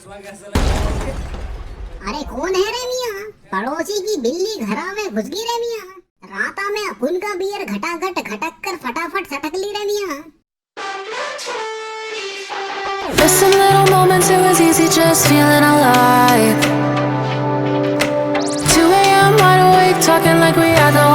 अरे कौन है रे मियाँ? पड़ोसी की बिल्ली घरा में घुस गई रे मियाँ। राता में अपुन का बियर घटाघट घटक कर फटाफट सटक ली रे मियाँ। For some little moments it was easy just feeling alive. 2 a.m. wide awake talking like we had the